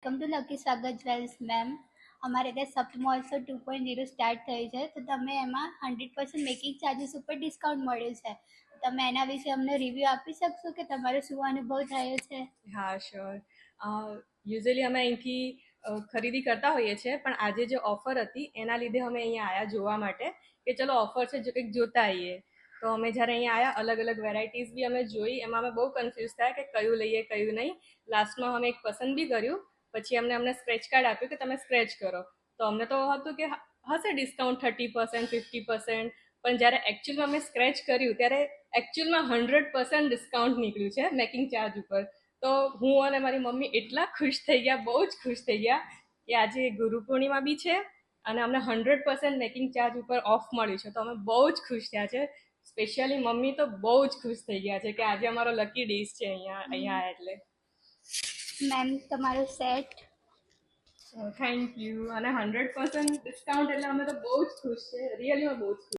Welcome to lucky સ્વાગત jewels ma'am. અમારે ત્યાં સપ્ત મહોત્સવ 2.0 સ્ટાર્ટ થઈ છે, તો તમે એમાં 100% મેકિંગ ચાર્જીસ ઉપર ડિસ્કાઉન્ટ મળ્યું છે. તમે એના વિશે અમને રિવ્યૂ આપી શકશો કે તમારો શું અનુભવ થયો છે? હા શ્યોર. યુઝ્યુઅલી અમે અહીંથી ખરીદી કરતા હોઈએ છીએ, પણ આજે જે ઓફર હતી એના લીધે અમે અહીંયા આવ્યા જોવા માટે કે ચલો ઓફર છે જો કંઈક જોતા આવીએ. તો અમે જ્યારે અહીંયા આવ્યા અલગ અલગ વેરાયટીઝ બી અમે જોઈ, એમાં અમે બહુ કન્ફ્યુઝ થાય કે કયું લઈએ કયું નહીં. લાસ્ટમાં અમે એક પસંદ બી કર્યું, પછી અમને સ્ક્રેચ કાર્ડ આપ્યું કે તમે સ્ક્રેચ કરો. તો અમને તો હતું કે હશે ડિસ્કાઉન્ટ 30%, 50%, પણ જ્યારે એકચ્યુઅલમાં અમે સ્ક્રેચ કર્યું ત્યારે એકચ્યુઅલમાં 100% ડિસ્કાઉન્ટ નીકળ્યું છે મેકિંગ ચાર્જ ઉપર. તો હું અને મારી મમ્મી એટલા ખુશ થઈ ગયા, બહુ જ ખુશ થઈ ગયા કે આજે ગુરુ પૂર્ણિમા બી છે અને અમને 100% મેકિંગ ચાર્જ ઉપર ઓફ મળ્યું છે. તો અમે બહુ જ ખુશ થયા છે. સ્પેશિયલી મમ્મી તો બહુ જ ખુશ થઈ ગયા છે કે આજે અમારો લકી ડેઝ છે અહીંયા એટલે. મેમ, તમારું સેટ. Thank you. અને 100% ડિસ્કાઉન્ટ એટલે અમે તો બહુ જ ખુશ છે, રિયલીમાં બહુ જ ખુશ.